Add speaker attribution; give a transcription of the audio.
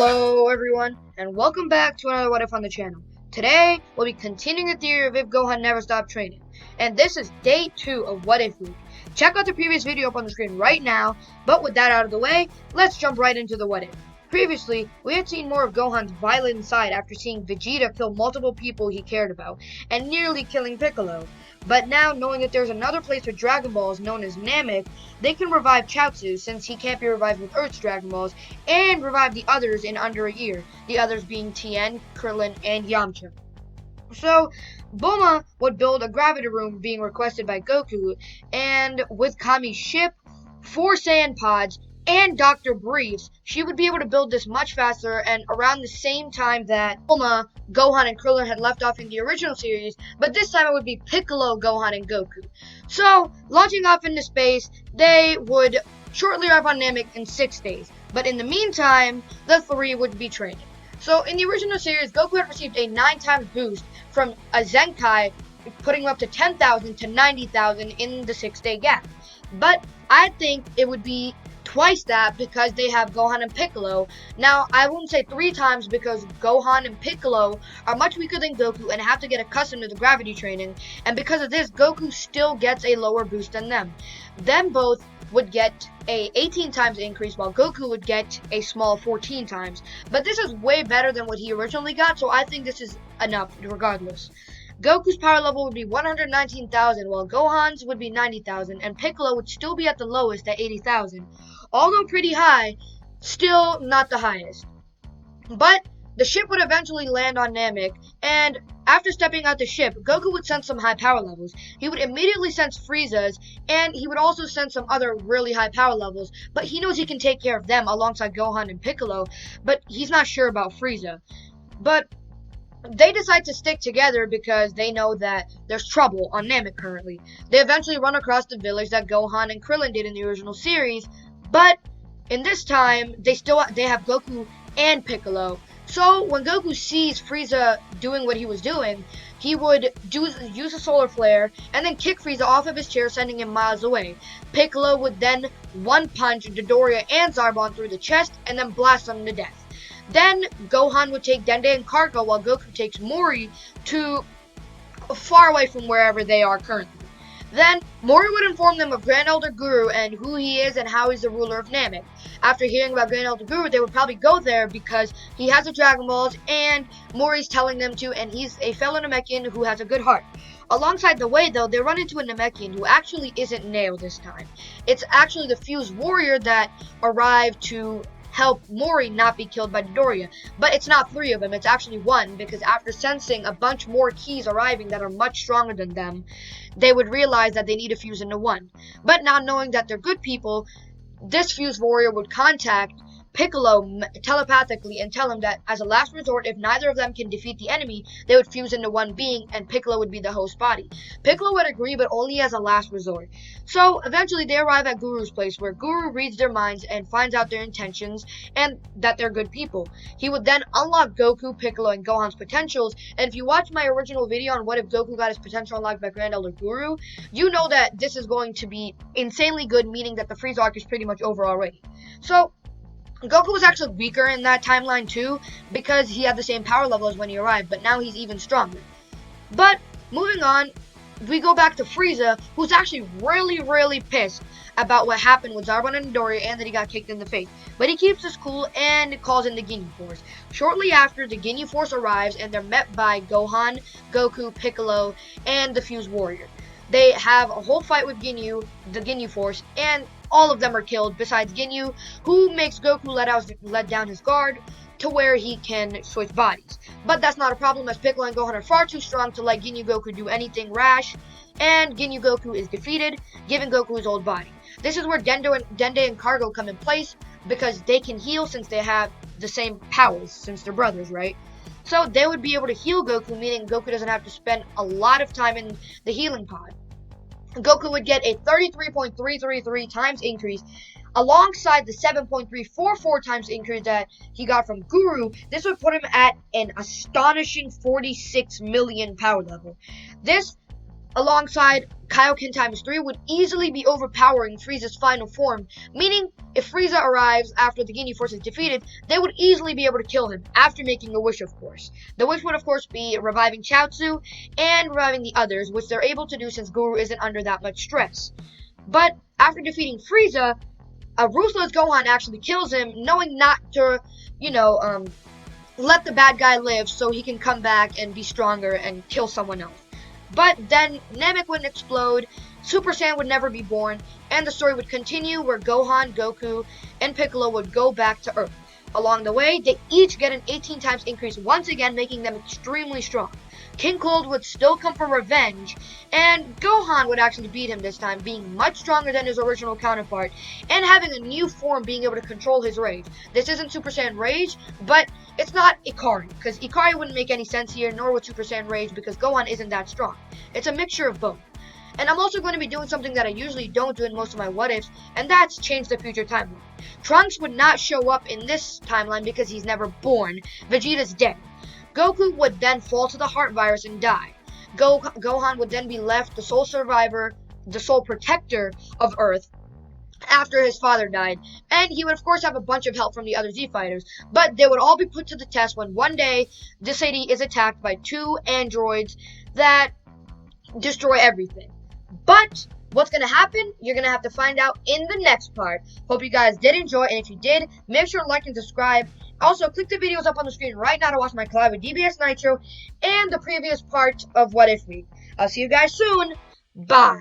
Speaker 1: Hello everyone, and welcome back to another What If on the channel. Today, we'll be continuing the theory of if Gohan never stopped training. And this is day 2 of What If Week. Check out the previous video up on the screen right now, but with that out of the way, let's jump right into the What If. Previously, we had seen more of Gohan's violent side after seeing Vegeta kill multiple people he cared about, and nearly killing Piccolo. But now, knowing that there's another place with Dragon Balls known as Namek, they can revive Chaozu since he can't be revived with Earth's Dragon Balls, and revive the others in under a year, the others being Tien, Krillin, and Yamcha. So, Bulma would build a gravity room being requested by Goku, and with Kami's ship, 4 Saiyan pods, and Dr. Briefs, she would be able to build this much faster and around the same time that Bulma, Gohan, and Krillin had left off in the original series, but this time it would be Piccolo, Gohan, and Goku. So, launching off into space, they would shortly arrive on Namek in 6 days, but in the meantime, the 3 would be training. So, in the original series, Goku had received a 9 times boost from a Zenkai, putting him up to 10,000 to 90,000 in the 6-day gap. But I think it would be twice that because they have Gohan and Piccolo. Now, I won't say 3 times because Gohan and Piccolo are much weaker than Goku and have to get accustomed to the gravity training, and because of this, Goku still gets a lower boost than them. Them both would get a 18 times increase while Goku would get a small 14 times. But this is way better than what he originally got, so I think this is enough regardless. Goku's power level would be 119,000, while Gohan's would be 90,000, and Piccolo would still be at the lowest at 80,000. Although pretty high, still not the highest. But the ship would eventually land on Namek, and after stepping out the ship, Goku would sense some high power levels. He would immediately sense Frieza's, and he would also sense some other really high power levels, but he knows he can take care of them alongside Gohan and Piccolo, but he's not sure about Frieza. But they decide to stick together because they know that there's trouble on Namek currently. They eventually run across the village that Gohan and Krillin did in the original series, but in this time, they have Goku and Piccolo. So when Goku sees Frieza doing what he was doing, he would use a solar flare and then kick Frieza off of his chair, sending him miles away. Piccolo would then one-punch Dodoria and Zarbon through the chest and then blast them to death. Then Gohan would take Dende and Karko while Goku takes Mori to far away from wherever they are currently. Then Mori would inform them of Grand Elder Guru and who he is and how he's the ruler of Namek. After hearing about Grand Elder Guru, they would probably go there because he has the Dragon Balls and Mori's telling them to, and he's a fellow Namekian who has a good heart. Alongside the way, though, they run into a Namekian who actually isn't Nail this time. It's actually the Fused Warrior that arrived to help Mori not be killed by Dodoria. But it's not 3 of them, it's actually 1, because after sensing a bunch more keys arriving that are much stronger than them, they would realize that they need to fuse into 1. But not knowing that they're good people, this Fused Warrior would contact Piccolo telepathically and tell him that as a last resort, if neither of them can defeat the enemy, they would fuse into 1 being and Piccolo would be the host body. Piccolo would agree, but only as a last resort. So eventually they arrive at Guru's place, where Guru reads their minds and finds out their intentions and that they're good people. He would then unlock Goku, Piccolo, and Gohan's potentials, and if you watch my original video on what if Goku got his potential unlocked by Grand Elder Guru, you know that this is going to be insanely good, meaning that the Frieza arc is pretty much over already. So Goku was actually weaker in that timeline too, because he had the same power level as when he arrived, but now he's even stronger. But moving on, we go back to Frieza, who's actually really pissed about what happened with Zarbon and Dodoria and that he got kicked in the face. But he keeps his cool and calls in the Ginyu Force. Shortly after, the Ginyu Force arrives and they're met by Gohan, Goku, Piccolo, and the Fused Warrior. They have a whole fight with the Ginyu Force, and all of them are killed besides Ginyu, who makes Goku let down his guard to where he can switch bodies. But that's not a problem, as Piccolo and Gohan are far too strong to let Ginyu Goku do anything rash, and Ginyu Goku is defeated, giving Goku his old body. This is where Dende and Karko come in place, because they can heal since they have the same powers, since they're brothers, right? So they would be able to heal Goku, meaning Goku doesn't have to spend a lot of time in the healing pod. Goku would get a 33.333 times increase alongside the 7.344 times increase that he got from Guru. This would put him at an astonishing 46 million power level. This alongside Kaioken times 3 would easily be overpowering Frieza's final form, meaning if Frieza arrives after the Ginyu Force is defeated, they would easily be able to kill him, after making a wish, of course. The wish would, of course, be reviving Chaozu and reviving the others, which they're able to do since Guru isn't under that much stress. But after defeating Frieza, a ruthless Gohan actually kills him, knowing not to, let the bad guy live so he can come back and be stronger and kill someone else. But then Namek wouldn't explode, Super Saiyan would never be born, and the story would continue where Gohan, Goku, and Piccolo would go back to Earth. Along the way, they each get an 18 times increase once again, making them extremely strong. King Cold would still come for revenge, and Gohan would actually beat him this time, being much stronger than his original counterpart, and having a new form being able to control his rage. This isn't Super Saiyan Rage, but it's not Ikari, because Ikari wouldn't make any sense here, nor would Super Saiyan Rage, because Gohan isn't that strong. It's a mixture of both. And I'm also going to be doing something that I usually don't do in most of my what-ifs, and that's change the future timeline. Trunks would not show up in this timeline because he's never born. Vegeta's dead. Goku would then fall to the heart virus and die. Gohan would then be left the sole survivor, the sole protector of Earth after his father died. And he would of course have a bunch of help from the other Z fighters, but they would all be put to the test when one day this city is attacked by 2 androids that destroy everything. But what's going to happen? You're going to have to find out in the next part. Hope you guys did enjoy, and if you did, make sure to like and subscribe. Also, click the videos up on the screen right now to watch my collab with DBSNitro and the previous part of What If Week. I'll see you guys soon. Bye.